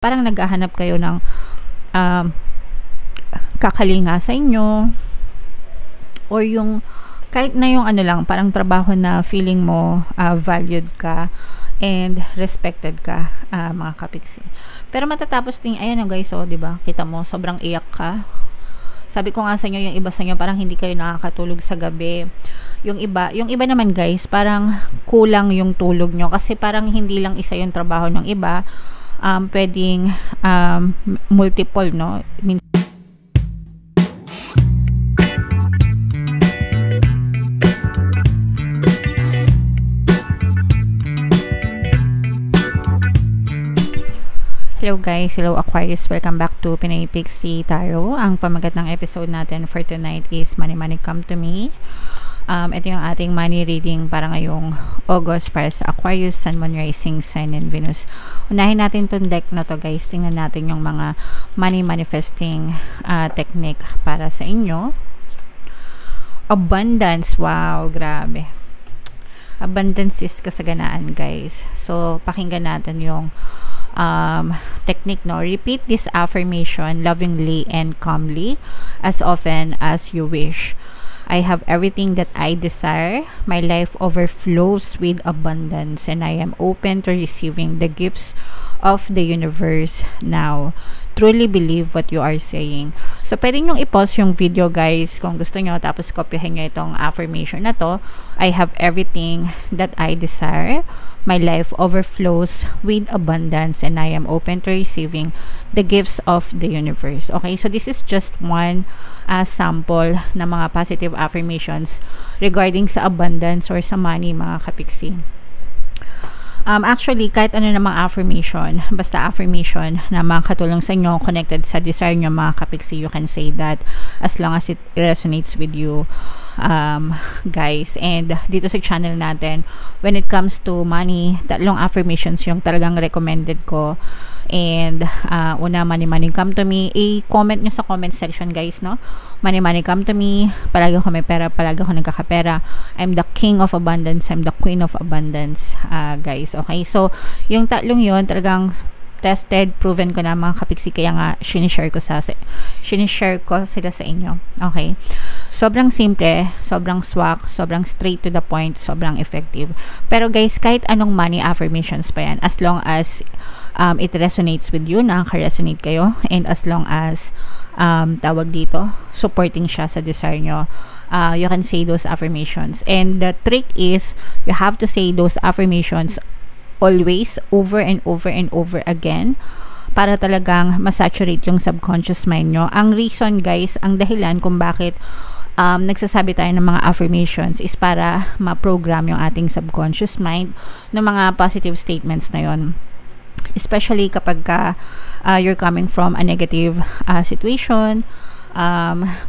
parang naghahanap kayo ng kakalinga sa inyo, or yung kahit na yung ano lang, parang trabaho na feeling mo valued ka and respected ka, mga kapiksi. Pero matatapos din, ayan o guys, oh, diba? Kita mo, sobrang iyak ka. Sabi ko nga sa inyo, yung iba sa inyo, parang hindi kayo nakakatulog sa gabi. Yung iba naman guys, parang kulang yung tulog nyo. Kasi parang hindi lang isa yung trabaho ng iba. Pwedeng multiple, no? Hello guys, hello Aquarius, welcome back to Pinay Pixie Tarot. Ang pamagat ng episode natin for tonight is Money Money Come to Me. Ito yung ating money reading para ngayong August para sa Aquarius, Sun, Moon, Rising, Sign, and Venus. Unahin natin itong deck na to guys. Tingnan natin yung mga money manifesting technique para sa inyo. Abundance, wow, grabe. Abundance is kasaganaan guys. So, pakinggan natin yung technique, no? Repeat this affirmation lovingly and calmly as often as you wish. I have everything that I desire. My life overflows with abundance and I am open to receiving the gifts of the universe now. Truly believe what you are saying. So, pwede nyo i-pause yung video guys kung gusto nyo, tapos kopyahin nyo itong affirmation na to. I have everything that I desire. My life overflows with abundance and I am open to receiving the gifts of the universe. Okay, so this is just one sample na mga positive affirmations regarding sa abundance or sa money, mga kapiksi. Actually, kahit ano namang affirmation, basta affirmation na makakatulong sa inyo, connected sa desire nyo, mga kapiksi, you can say that as long as it resonates with you, guys. And dito sa channel natin, when it comes to money, tatlong affirmations yung talagang recommended ko. And una, money money come to me. I-comment nyo sa comment section guys, no? Money money come to me. Palagi ako may pera, palagi ako nagkakapera. I'm the king of abundance, I'm the queen of abundance, guys. Okay, so yung tatlong yun talagang tested, proven ko na, mga kapiksi, kaya nga sinishare ko sila sa inyo. Okay, sobrang simple, sobrang swak, sobrang straight to the point, sobrang effective. Pero guys, kahit anong money affirmations pa yan, as long as it resonates with you, nakaka-resonate kayo, and as long as tawag dito, supporting siya sa desire nyo, you can say those affirmations. And the trick is, you have to say those affirmations always, over and over and over again, para talagang masaturate yung subconscious mind nyo. Ang reason guys, ang dahilan kung bakit nagsasabi tayo ng mga affirmations is para ma-program yung ating subconscious mind ng mga positive statements na yon. Especially kapag you're coming from a negative situation,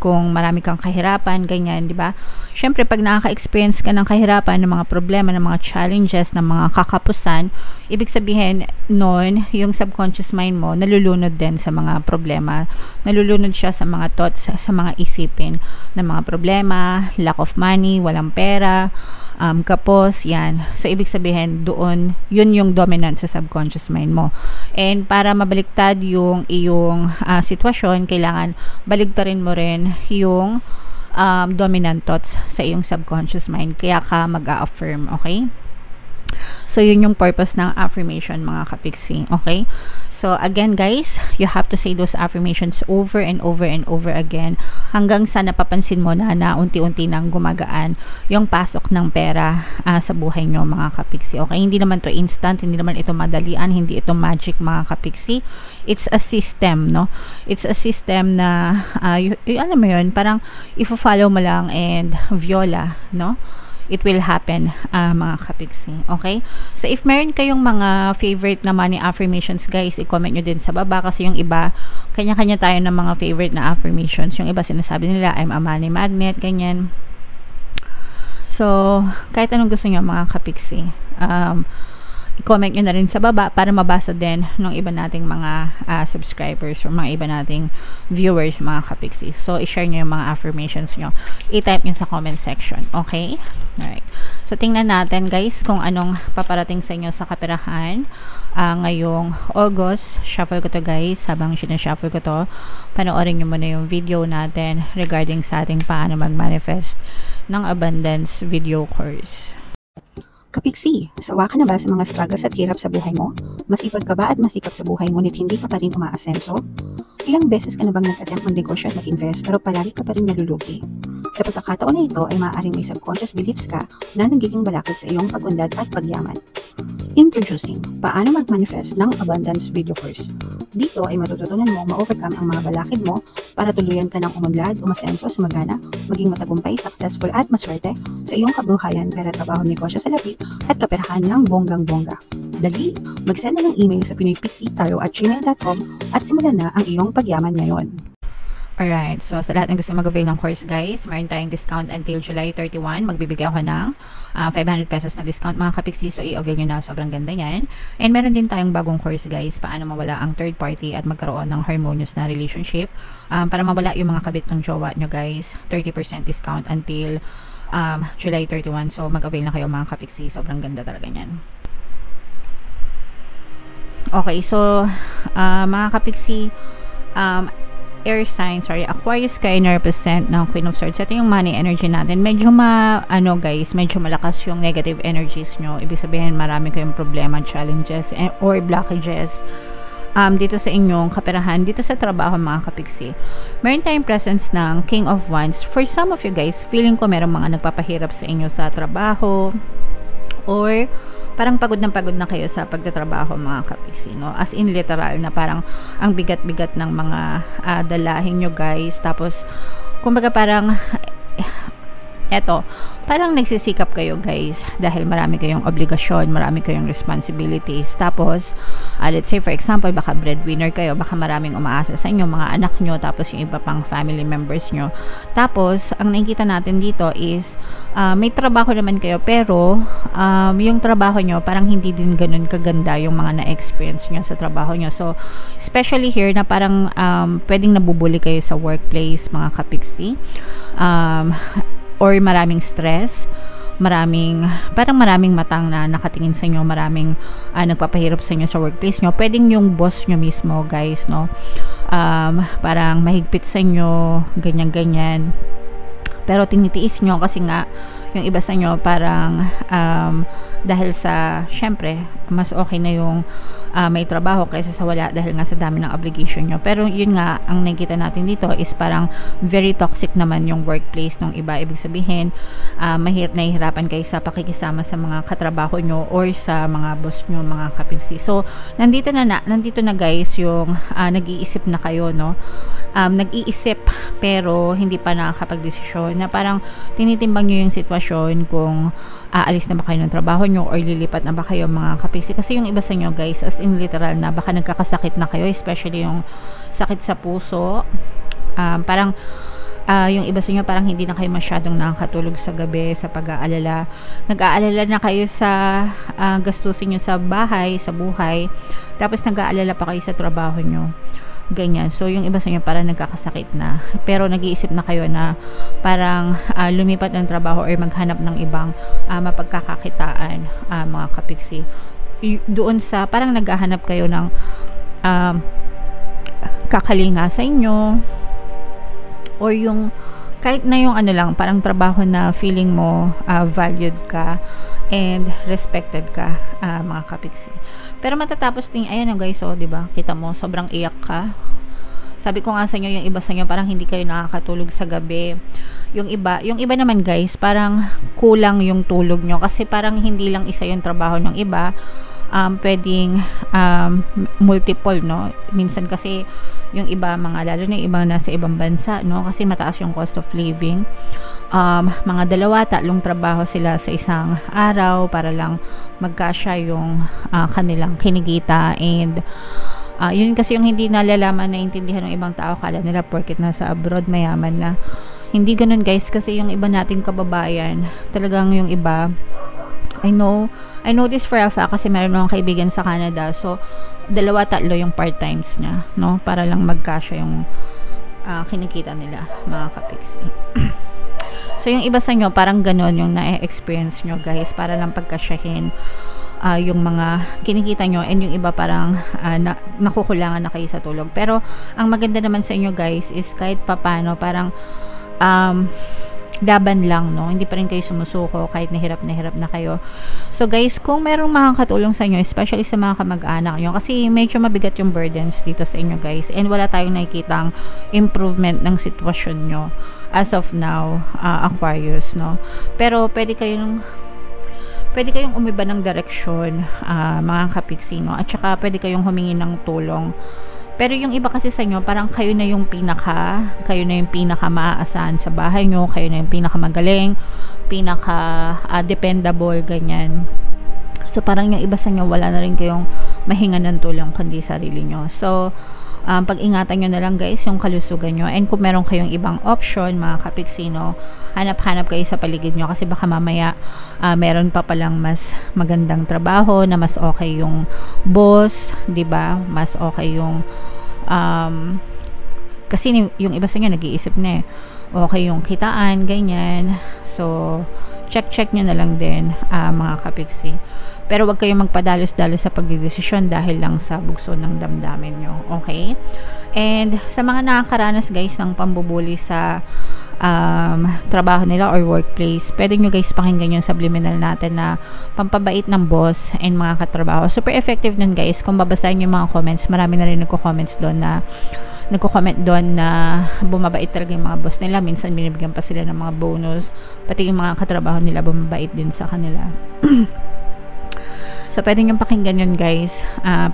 kung marami kang kahirapan, ganyan, di ba? Syempre, pag nakaka-experience ka ng kahirapan, ng mga problema, ng mga challenges, ng mga kakapusan, ibig sabihin nun, yung subconscious mind mo, nalulunod din sa mga problema. Nalulunod siya sa mga thoughts, sa mga isipin ng mga problema, lack of money, walang pera, kapos, yan. So, ibig sabihin, doon, yun yung dominant sa subconscious mind mo. And para mabaliktad yung iyong sitwasyon, kailangan baligtarin mo rin yung dominant thoughts sa iyong subconscious mind. Kaya ka mag-a-affirm, okay? So, yun yung purpose ng affirmation, mga kapiksi, okay? So, again guys, you have to say those affirmations over and over and over again hanggang sa napapansin mo na unti-unti nang gumagaan yung pasok ng pera sa buhay nyo, mga kapiksi, okay? Hindi naman to instant, hindi naman ito madalian, hindi ito magic, mga kapiksi. It's a system, no? It's a system na, alam mo yun, parang ifo-follow mo lang and viola, no? It will happen, mga kapiksi. Okay? So, if meron kayong mga favorite na money affirmations, guys, i-comment nyo din sa baba kasi yung iba, kanya-kanya tayo ng mga favorite na affirmations. Yung iba, sinasabi nila, I'm a money magnet, ganyan. So, kahit anong gusto nyo, mga kapiksi. comment nyo na rin sa baba para mabasa din ng iba nating mga subscribers or mga iba nating viewers, mga kapiksi. So, i-share nyo yung mga affirmations nyo. I-type nyo sa comment section. Okay? Alright. So, tingnan natin guys kung anong paparating sa inyo sa kaperahan. Ngayong August, shuffle ko to guys. Habang sinashuffle ko to, panoorin nyo muna yung video natin regarding sa ating paano mag-manifest ng abundance video course. Kapiksi, sawa ka na ba sa mga struggles at hirap sa buhay mo? Masipag ka ba at masikap sa buhay ngunit hindi ka pa rin umaasenso? Ilang beses ka na bang nag-attempt mag-negosyo at mag-invest pero palagi ka pa rin nalulugi? Sa pagkakataon na ito ay maaaring may subconscious beliefs ka na nagiging balakid sa iyong pag-unlad at pagyaman. Introducing, paano mag-manifest ng abundance video course. Dito ay matututunan mo ma-overcome ang mga balakid mo para tuluyan ka ng umunlad, umasenso, sumagana, maging matagumpay, successful at maswerte sa iyong kabuhayan, pera, trabaho, negosyo sa lapi at kaperahan ng bonggang-bongga. Dali, mag-send na ng email sa pinoypixitaro@gmail.com at simulan na ang iyong pagyaman ngayon. Alright, so sa lahat ng gusto mag-avail ng course guys, mayroon tayong discount until July 31. Magbibigay ako ng 500 pesos na discount mga kapiksi, so i-avail nyo na, sobrang ganda yan. And meron din tayong bagong course guys, paano mawala ang third party at magkaroon ng harmonious na relationship. Para mawala yung mga kabit ng jowa nyo guys, 30% discount until July 31. So mag-avail na kayo mga kapiksi, sobrang ganda talaga yan. Okay, so mga kapiksi, air sign, Aquarius kayo na-represent ng Queen of Swords. Ito yung money energy natin. Medyo medyo malakas yung negative energies nyo. Ibig sabihin, marami kayong problema, challenges, or blockages dito sa inyong kaperahan, dito sa trabaho mga kapiksi. Meron tayong presence ng King of Wands. For some of you guys, feeling ko merong mga nagpapahirap sa inyo sa trabaho, or parang pagod na kayo sa pagtatrabaho mga kapiksi, no? As in literal na parang ang bigat-bigat ng mga dalahin nyo guys. Tapos kumbaga parang parang nagsisikap kayo guys dahil marami kayong obligasyon, marami kayong responsibilities. Tapos let's say for example, baka breadwinner kayo, baka maraming umaasa sa inyo, mga anak nyo, tapos yung iba pang family members nyo. Tapos ang nakikita natin dito is may trabaho naman kayo, pero yung trabaho nyo parang hindi din ganun kaganda yung mga na-experience nyo sa trabaho nyo. So especially here na parang pwedeng nabubuli kayo sa workplace mga kapiksi, or maraming stress, maraming matang na nakatingin sa inyo, maraming nagpapahirap sa inyo sa workplace nyo. Pwedeng yung boss nyo mismo guys, no? Parang mahigpit sa inyo, ganyan-ganyan. Pero tinitiis nyo kasi nga yung iba sa inyo parang dahil sa, syempre, mas okay na yung may trabaho kaysa sa wala dahil nga sa dami ng obligation nyo. Pero yun nga, ang nakikita natin dito is parang very toxic naman yung workplace ng iba. Ibig sabihin, nahihirapan kayo sa pakikisama sa mga katrabaho nyo or sa mga boss nyo, mga kapiksi. So, nandito na guys yung nag-iisip na kayo, no? Nag-iisip pero hindi pa nakakapag-desisyon, na parang tinitimbang nyo yung sitwasyon kung aalis na ba kayo ng trabaho nyo or lilipat na ba kayo mga kapiksi. Kasi yung iba sa inyo guys, as in literal na baka nagkakasakit na kayo, especially yung sakit sa puso. Parang yung iba sa inyo parang hindi na kayo masyadong nakakatulog sa gabi sa pag-aalala. Nag-aalala na kayo sa gastusin nyo sa bahay, sa buhay, tapos nag-aalala pa kayo sa trabaho nyo, ganyan. So yung iba sa inyo parang nagkakasakit na, pero nag-iisip na kayo na parang lumipat ng trabaho or maghanap ng ibang mapagkakakitaan mga kapiksi. Doon sa parang naghahanap kayo ng kakalinga sa inyo, or yung kahit na yung parang trabaho na feeling mo valued ka and respected ka mga kapiksi. Pero matatapos din, ayan guys, diba? Kita mo, sobrang iyak ka. Sabi ko nga sa inyo, yung iba sa inyo parang hindi kayo nakakatulog sa gabi. Yung iba naman guys, parang kulang yung tulog nyo kasi parang hindi lang isa yung trabaho ng iba. Pwedeng multiple, no? Minsan kasi yung iba, lalo na yung ibang nasa ibang bansa, no? Kasi mataas yung cost of living. Mga 2-3 trabaho sila sa isang araw para lang magkasya yung kanilang kinikita. And yun kasi yung hindi nalalaman, naintindihan ng ibang tao. Kala nila porket nasa abroad mayaman na. Hindi ganun guys, kasi yung iba nating kababayan, talagang yung iba I know this for a fact kasi meron akong kaibigan sa Canada. So, 2-3 yung part-times niya, no? Para lang magkasya yung kinikita nila, mga kapiksi. So, yung iba sa inyo, parang ganon yung na-experience nyo, guys, para lang pagkasyahin yung mga kinikita nyo, and yung iba parang nakukulangan na kayo sa tulog. Pero, ang maganda naman sa inyo, guys, is kahit papano, parang laban lang, no? Hindi pa rin kayo sumusuko kahit nahirap na kayo. So guys, kung merong makakatulong sa inyo, especially sa mga kamag-anak nyo, kasi medyo mabigat yung burdens dito sa inyo, guys, and wala tayong nakikitang improvement ng sitwasyon nyo as of now, Aquarius, no? Pero pwede kayong umiba ng direksyon, mga kapiksi, no? At saka pwede kayong humingi ng tulong. Pero yung iba kasi sa inyo, parang kayo na yung pinaka maaasahan sa bahay nyo, kayo na yung pinaka magaling, pinaka dependable, ganyan. So parang yung iba sa inyo, wala na rin kayong mahinga ng tulong kundi sarili nyo. So pag-ingatan nyo na lang, guys, yung kalusugan nyo, and kung meron kayong ibang option, mga kapiksino, hanap-hanap kayo sa paligid nyo, kasi baka mamaya meron pa palang mas magandang trabaho na mas okay yung boss, 'di ba? Mas okay yung kasi yung iba sa inyo nag-iisip na okay yung kitaan, ganyan. So check nyo na lang din, mga kapiksi. Pero wag kayong magpadalos-dalos sa pagdedesisyon dahil lang sa bugso ng damdamin nyo. Okay? And sa mga nakakaranas, guys, ng pambubuli sa trabaho nila or workplace, pwede nyo, guys, pakinggan yung subliminal natin na pampabait ng boss and mga katrabaho. Super effective nun, guys. Kung babasahin yung mga comments, marami na rin nagko-comment doon na bumabait talaga yung mga boss nila. Minsan binibigyan pa sila ng mga bonus, pati yung mga katrabaho nila bumabait din sa kanila. So pwede nyo pakinggan yun, guys,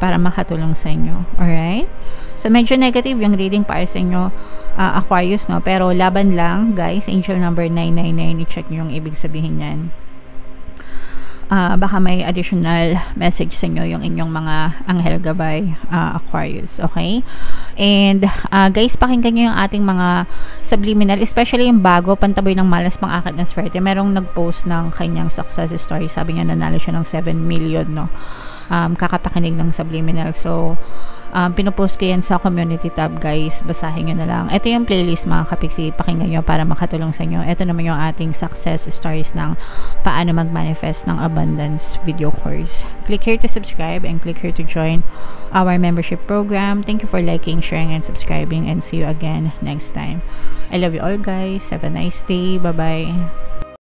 para makatulong sa inyo. Alright? So medyo negative yung reading para sa inyo, Aquarius, no? Pero laban lang, guys. Angel number 999, i-check nyo yung ibig sabihin yan. Baka may additional message sa inyo yung inyong mga anghel gabay, Aquarius, okay? And guys, pakinggan nyo yung ating mga subliminal, especially yung bago, pantaboy ng malas, pang-akit ng swerte. Merong nag-post ng kanyang success story, sabi niya nanalo siya ng 7 million, no? Kakapakinig ng subliminal. So pinopost ko yan sa community tab, guys. Basahin nyo na lang. Ito yung playlist, mga kapiksi. Pakinggan nyo para makatulong sa inyo. Ito naman yung ating success stories ng paano mag-manifest ng abundance video course. Click here to subscribe and click here to join our membership program. Thank you for liking, sharing, and subscribing, and see you again next time. I love you all, guys. Have a nice day. Bye-bye.